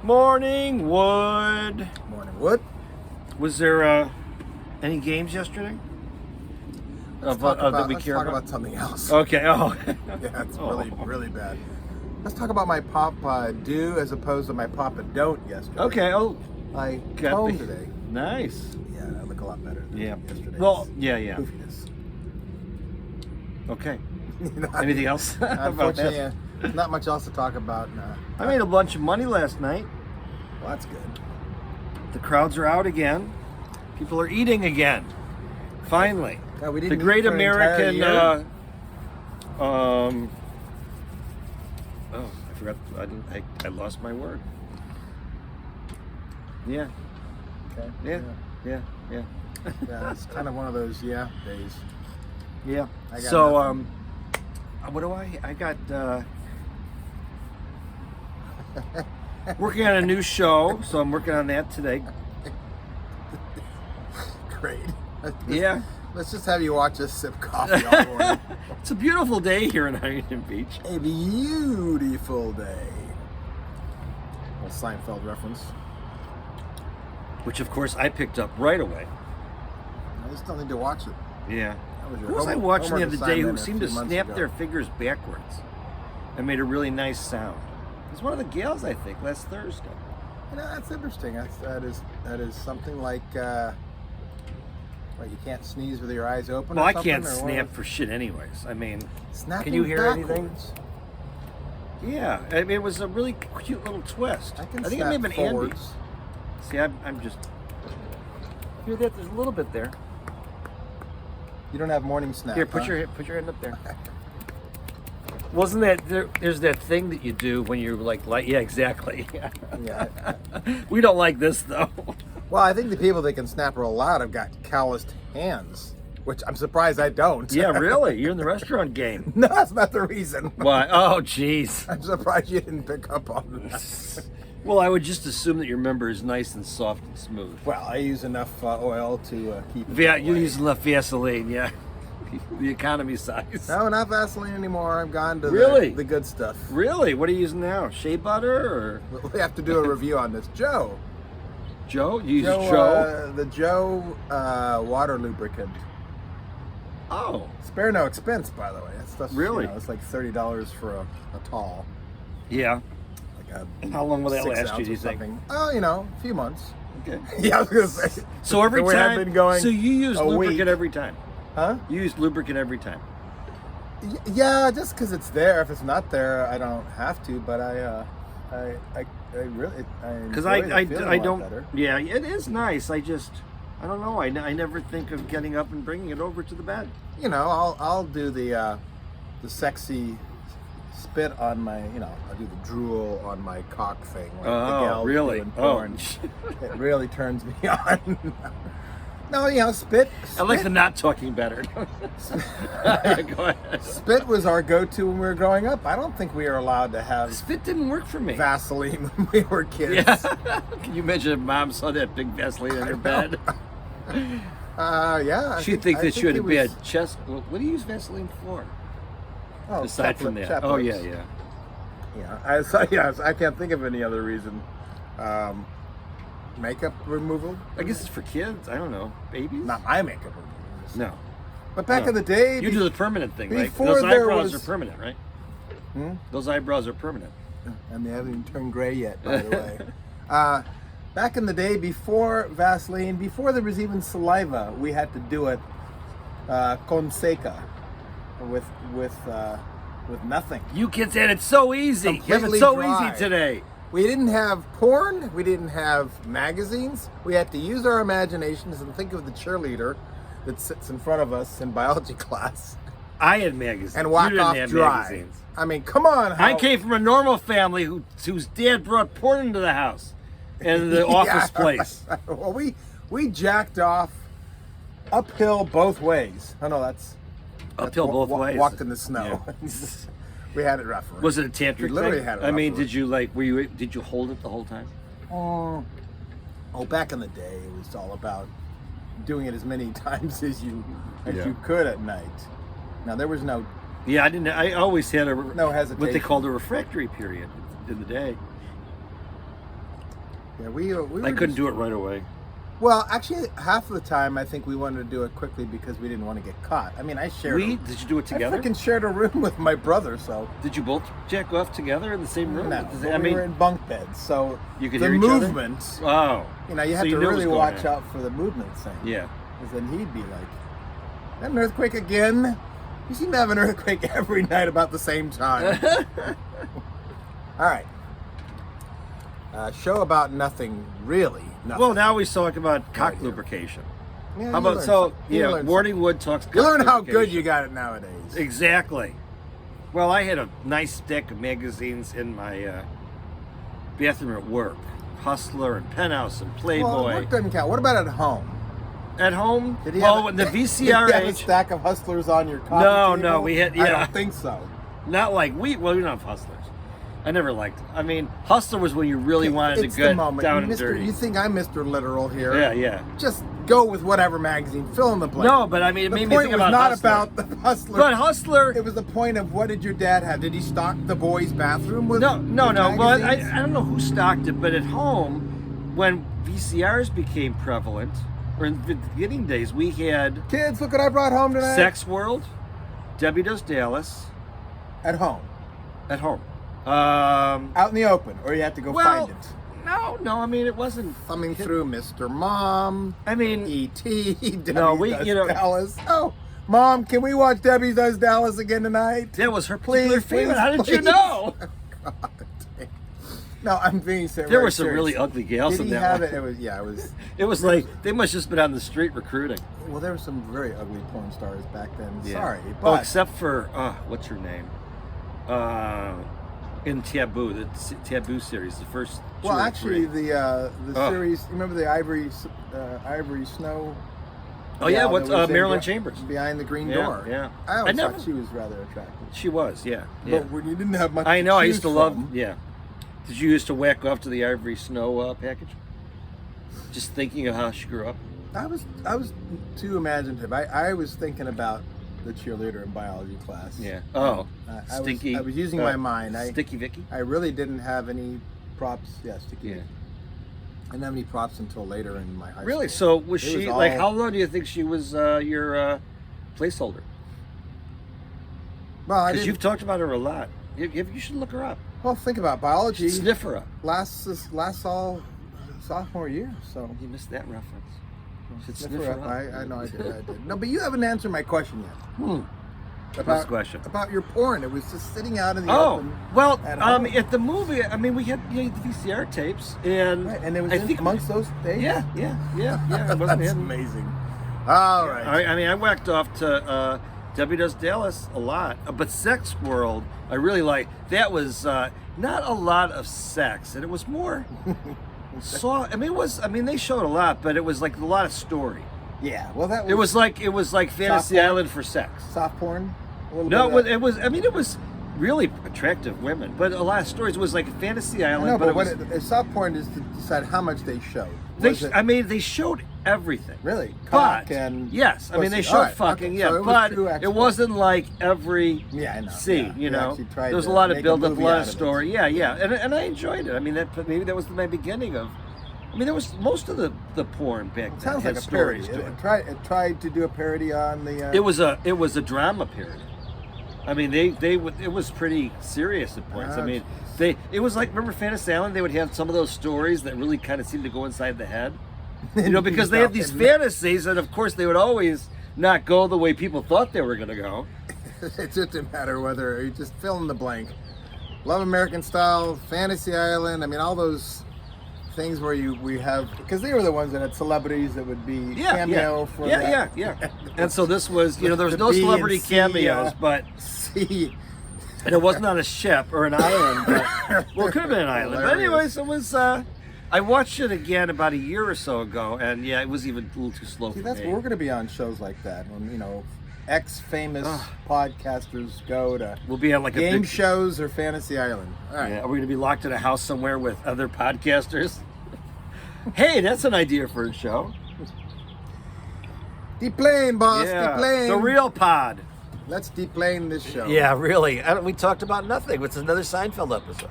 Morning, Wood. Morning, Wood. Was there any games yesterday? Let's talk about something else. Okay. Oh. Yeah, it's really bad. Let's talk about my Papa Do as opposed to my Papa Don't yesterday. Okay. Oh. I combed today. Nice. Yeah, I look a lot better than yesterday. Well, yeah. Goofiness. Okay. Anything else about that? Unfortunately, not much else to talk about. I made a bunch of money last night. Well, that's good. The crowds are out again. People are eating again. Finally. God, we didn't The great eat for an entire American. year. Oh, I forgot. I lost my word. Yeah. Okay. Yeah. Yeah, it's kind of one of those days. Yeah. I got So nothing. what do I got working on a new show, so I'm working on that today. Great. Yeah. Let's just have you watch us sip coffee all morning. It's a beautiful day here in Huntington Beach. A beautiful day. Well, Seinfeld reference. Which of course I picked up right away. I still need to watch it. Yeah. That was your Who was I homework watching the other day who assignment a seemed to few months snap ago. their fingers backwards and made a really nice sound? It was one of the gals, I think, last Thursday. You know, that's interesting. That is something like what, you can't sneeze with your eyes open. Well, or I something, can't or what snap was- for shit anyways. I mean, Snapping can you hear anything? backwards. Yeah, I mean, it was a really cute little twist. I can think it may have been snap Andy. forwards. See, I'm just... Hear that? There's a little bit there. You don't have morning snap. Here, huh? put your hand up there. Wasn't that there's that thing that you do when you're like yeah, exactly. Yeah. We don't like this though. Well, I think the people that can snap real loud have got calloused hands, which I'm surprised I don't. Yeah, really? You're in the restaurant game. No, that's not the reason. Why? Oh, jeez. I'm surprised you didn't pick up on that. Well, I would just assume that your member is nice and soft and smooth. Well, I use enough oil to keep it. Yeah, that you way. ess enough Vaseline, yeah. The economy size. No, not Vaseline anymore. I've gone to Really? the good stuff. Really? What are you using now? Shea butter or We have to do a review on this. Joe. Joe? You use Joe? The Joe water lubricant. Oh, Spare no expense, by the way. That stuff's, Really? it's like $30 for a tall. yeah. Like a How long will that 6 last you, ounce do you or think? something. Oh, a few months. Okay. Yeah, I was gonna say. So every we have time, been going so you use a lubricant week. every time? Huh? You use lubricant every time? Yeah, just because it's there. If it's not there, I don't have to. But I really, Because enjoy the feeling a I lot don't. better. Yeah, it is nice. I don't know. I never think of getting up and bringing it over to the bed. I'll do the sexy spit on my, I'll do the drool on my cock thing. Like the Oh, gals really? do in porn. It really turns me on. No, spit. I like the not talking better. Yeah, go ahead. Spit was our go-to when we were growing up. I don't think we were allowed to have Spit didn't work for me. Vaseline when we were kids. Yeah. Can you imagine if mom saw that big Vaseline in her bed? Yeah. She'd think that she had it a was- bad chest. What do you use Vaseline for? Oh, Aside from that. chap Oh, lips. yeah. Yeah. I can't think of any other reason. Makeup removal? I guess it's for kids. I don't know. Babies? Not my makeup removal. No. But back No. in the day, You do the permanent thing, right? before Those there eyebrows was- are permanent, right? Hmm? Those eyebrows are permanent. and they haven't even turned gray yet, by the way. Back in the day, before Vaseline, before there was even saliva, we had to do it con seca, with nothing. You kids had it so easy. You have it Completely so dry. easy today. We didn't have porn. We didn't have magazines. We had to use our imaginations and think of the cheerleader that sits in front of us in biology class I had magazines. and walk you didn't off have dry. magazines. I mean, come on. I came from a normal family whose dad brought porn into the house and the office place. Well, we jacked off uphill both ways. Oh no, that's Uphill both ways. Walked in the snow. Yeah. We had it rougher. Was it a tantric We literally thing? had it I mean, rougher. did you did you hold it the whole time? Oh, back in the day, it was all about doing it as many times as you could at night. Now there was no Yeah, I didn't. I always had no what they hesitation. called a refractory period in the day. Yeah, we were I couldn't just- do it right away. Well, actually, half of the time I think we wanted to do it quickly because we didn't want to get caught. I mean, I shared. Did you do it together? I freaking shared a room with my brother, so. Did you both jack off together in the same room? No, Does but it- I we mean, were in bunk beds, so you could the hear each other? movements. Oh, You know, you So have you to knew what was really going watch on. out for the movements thing. yeah. Because then he'd be like, "An earthquake again? You seem to have an earthquake every night about the same time." All right. Show about nothing, really. Nothing. Well, now we talk about cock Right here. lubrication. Yeah, How you about learn so? something. You Yeah, learn Morning Wood talks. something. You learn cock how good lubrication. you got it nowadays. Exactly. Well, I had a nice stack of magazines in my bathroom at work. Hustler and Penthouse and Playboy. Well, work doesn't count. What about at home? At home, Did he well, have, when the did he VCR have a age, stack of Hustlers on your coffee No, table? no, we had- I yeah. don't think so. not like we don't have Hustlers. I never liked it. I mean, Hustler was when you really wanted It's to the get moment. down and Mr. dirty. You think I'm Mr. Literal here? Yeah, yeah. Just go with whatever magazine. Fill in the blank. No, but I mean, it the made me point think was about not Hustler. about the Hustler. But Hustler. It was the point of what did your dad have? Did he stock the boys' bathroom with? No. with Well, I magazines? don't know who stocked it, but at home, when VCRs became prevalent, or in the beginning days, we had Kids, look what I brought home tonight. Sex World, Debbie Does Dallas, At home, at home. out in the open, or you have to go Well, find it. no. I mean, it wasn't. Thumbing through Mr. Mom, I mean, E.T., Debbie No, we- Does you know- Dallas. Oh, Mom, can we watch Debbie Does Dallas again tonight? that was her particular Please, favorite. please, How did you please. know? God. No, I'm being serious. There were some really ugly gals Did in he that have one. it? It was, yeah, it was. It was like they must just been on the street recruiting. Well, there were some very ugly porn stars back then. Yeah. Sorry, Oh, but except for what's her name? In Taboo, the Taboo series, the first. two well, or actually, three. the Oh. series. You remember the Ivory Snow? Oh yeah, gal what's that was in Marilyn Be- Chambers? Behind the Green Yeah, Door. yeah. I always I never- thought she was rather attractive. She was, yeah. Yeah. But when you didn't have much, I know. To I used to choose love. from, Yeah. Did you used to whack off to the Ivory Snow package? Just thinking of how she grew up. I was too imaginative. I was thinking about the cheerleader in biology class. Yeah. Oh. I Stinky. I was using my mind. Sticky Vicky. I really didn't have any props. Yeah, Sticky. Yeah. I didn't have any props until later in my high Really? school. So was It she was like? all- How long do you think she was your placeholder? Well, I Because didn't. you've talked about her a lot. You should look her up. Well, think about biology. Sniff her up. Lasts all sophomore year, so. You missed that reference. Should Sniff sniff her her up. up. I know I did. No, but you haven't answered my question yet. What's the question? About your porn. It was just sitting out in the Oh, open. well, at home. at the movie, I mean, we had the VCR tapes, and Right, and it was I think amongst those days. yeah. It wasn't That's hidden. amazing. All right. I mean, I whacked off to Debbie Does Dallas a lot, but Sex World, I really like. That was not a lot of sex, and it was more. I mean, it was. I mean, they showed a lot, but it was like a lot of story. Yeah. Well, that was. It was like Fantasy porn? Island for sex. soft porn. A little No, bit of that. it was. I mean, it was really attractive women, but a lot of stories. It was like Fantasy Island, No, but it but was. soft porn is to decide how much they show. They, Was it- I mean, they showed everything. really But cock and yes, I mean they pussy. showed All right, fucking, okay. yeah, So it was but true it export. wasn't like every Yeah, I know. scene, Yeah. you They know. actually tried There was a to lot of make a build up, a movie lot out of of it. story. Yeah, and I enjoyed it. I mean, maybe that was my beginning of. I mean, there was most of the porn back then Sounds had like a parody. stories to it. It tried to do a parody on the. It was a drama parody. I mean, it was pretty serious at points. I Ah, mean, it was like, remember Fantasy Island? They would have some of those stories that really kind of seemed to go inside the head. You know, because they had these fantasies, and of course they would always not go the way people thought they were going to go. It didn't matter whether you just fill in the blank. Love American Style, Fantasy Island. I mean, all those things where we have, because they were the ones that had celebrities that would be cameo for that. Yeah. And so this was, you know, there was The no B and celebrity C, cameos, but See, and it wasn't on a ship or an island. But, well, it could have been an island. But anyways, it was. I watched it again about a year or so ago, and yeah, it was even a little too slow see, for that's me. we're going to be on shows like that when ex-famous podcasters go to We'll be on like a game big shows or Fantasy Island. All right. Yeah, are we gonna be locked in a house somewhere with other podcasters? Hey, that's an idea for a show. Deplane, boss. Yeah, Deplane. the real pod. Let's deplane this show. Yeah, really. We talked about nothing. It's another Seinfeld episode.